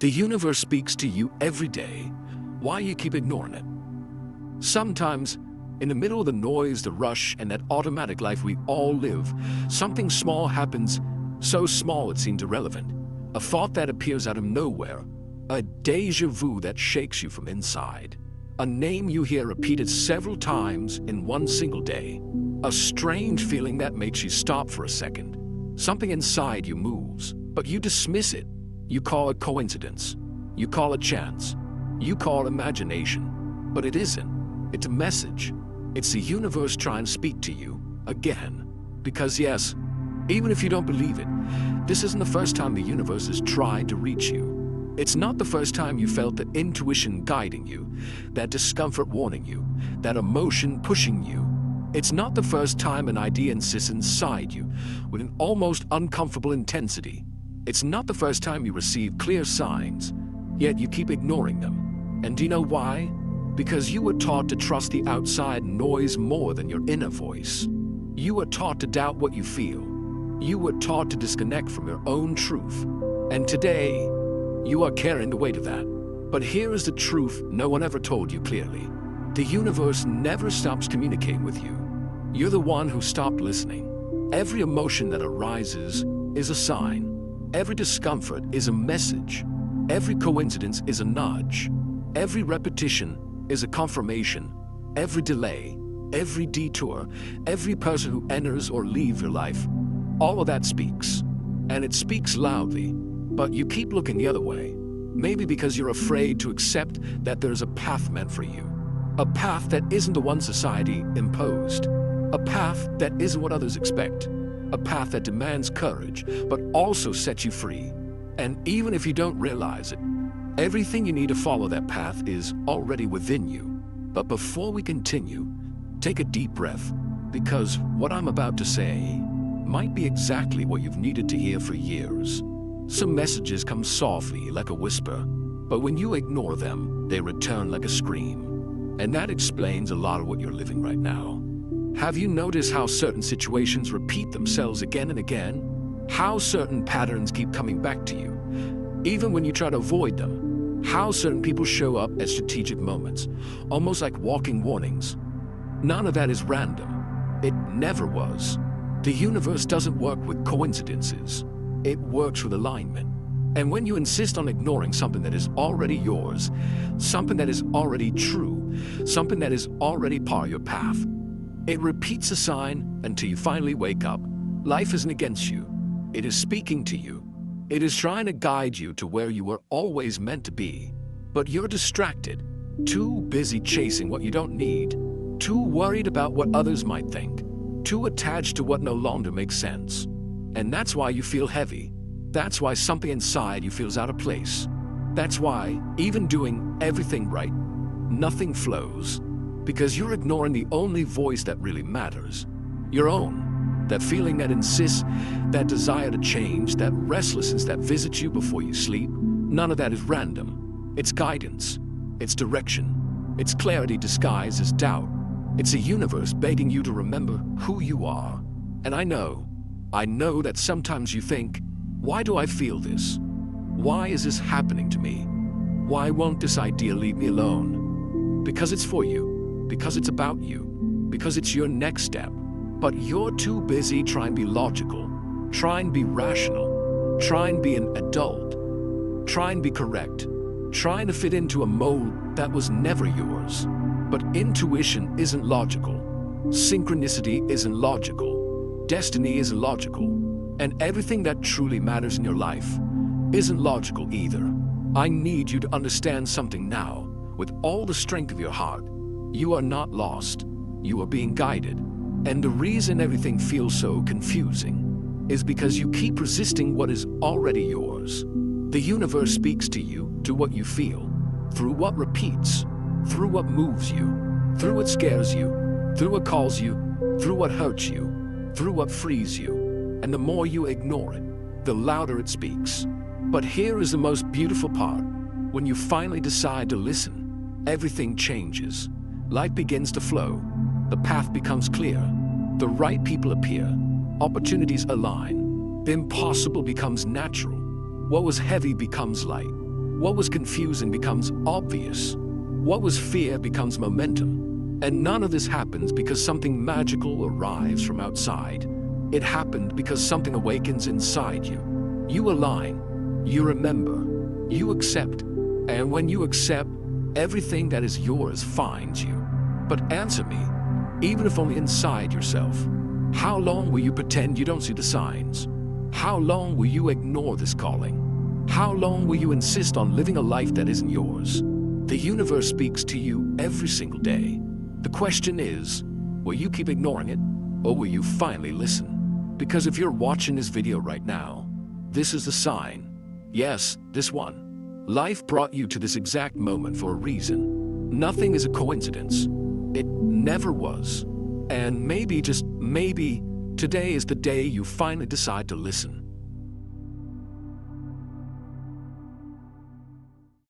The universe speaks to you every day. Why you keep ignoring it? Sometimes, in the middle of the noise, the rush, and that automatic life we all live, something small happens, so small it seems irrelevant. A thought that appears out of nowhere, a déjà vu that shakes you from inside. A name you hear repeated several times in one single day. A strange feeling that makes you stop for a second. Something inside you moves, but you dismiss it. You call it coincidence. You call it chance. You call it imagination. But it isn't. It's a message. It's the universe trying to speak to you again. Because yes, even if you don't believe it, this isn't the first time the universe has tried to reach you. It's not the first time you felt the intuition guiding you, that discomfort warning you, that emotion pushing you. It's not the first time an idea insists inside you with an almost uncomfortable intensity. It's not the first time you receive clear signs, yet you keep ignoring them. And do you know why? Because you were taught to trust the outside noise more than your inner voice. You were taught to doubt what you feel. You were taught to disconnect from your own truth. And today, you are carrying the weight of that. But here is the truth no one ever told you clearly. The universe never stops communicating with you. You're the one who stopped listening. Every emotion that arises is a sign. Every discomfort is a message. Every coincidence is a nudge. Every repetition is a confirmation. Every delay, every detour, every person who enters or leaves your life, all of that speaks. And it speaks loudly, but you keep looking the other way. Maybe because you're afraid to accept that there's a path meant for you. A path that isn't the one society imposed. A path that isn't what others expect. A path that demands courage, but also sets you free. And even if you don't realize it, everything you need to follow that path is already within you. But before we continue, take a deep breath, because what I'm about to say might be exactly what you've needed to hear for years. Some messages come softly like a whisper, but when you ignore them, they return like a scream. And that explains a lot of what you're living right now. Have you noticed how certain situations repeat themselves again and again? How certain patterns keep coming back to you, even when you try to avoid them? How certain people show up at strategic moments, almost like walking warnings? None of that is random. It never was. The universe doesn't work with coincidences. It works with alignment. And when you insist on ignoring something that is already yours, something that is already true, something that is already part of your path, it repeats a sign until you finally wake up. Life isn't against you. It is speaking to you. It is trying to guide you to where you were always meant to be. But you're distracted, too busy chasing what you don't need, too worried about what others might think, too attached to what no longer makes sense. And that's why you feel heavy. That's why something inside you feels out of place. That's why, even doing everything right, nothing flows. Because you're ignoring the only voice that really matters. Your own. That feeling that insists, that desire to change, that restlessness that visits you before you sleep. None of that is random. It's guidance. It's direction. It's clarity disguised as doubt. It's a universe begging you to remember who you are. And I know that sometimes you think, why do I feel this? Why is this happening to me? Why won't this idea leave me alone? Because it's for you. Because it's about you. Because it's your next step. But you're too busy trying to be logical, trying to be rational, trying to be an adult, trying to be correct, trying to fit into a mold that was never yours. But intuition isn't logical. Synchronicity isn't logical. Destiny isn't logical. And everything that truly matters in your life isn't logical either. I need you to understand something now, with all the strength of your heart. You are not lost. You are being guided. And the reason everything feels so confusing is because you keep resisting what is already yours. The universe speaks to you, to what you feel, through what repeats, through what moves you, through what scares you, through what calls you, through what hurts you, through what frees you. And the more you ignore it, the louder it speaks. But here is the most beautiful part. When you finally decide to listen, everything changes. Life begins to flow. The path becomes clear. The right people appear. Opportunities align. The impossible becomes natural. What was heavy becomes light. What was confusing becomes obvious. What was fear becomes momentum. And none of this happens because something magical arrives from outside. It happened because something awakens inside you. You align, you remember, you accept. And when you accept, everything that is yours finds you. But answer me, even if only inside yourself, how long will you pretend you don't see the signs? How long will you ignore this calling? How long will you insist on living a life that isn't yours? The universe speaks to you every single day. The question is, will you keep ignoring it, or will you finally listen? Because if you're watching this video right now, this is the sign. Yes, this one. Life brought you to this exact moment for a reason. Nothing is a coincidence. It never was. And maybe, just maybe, today is the day you finally decide to listen.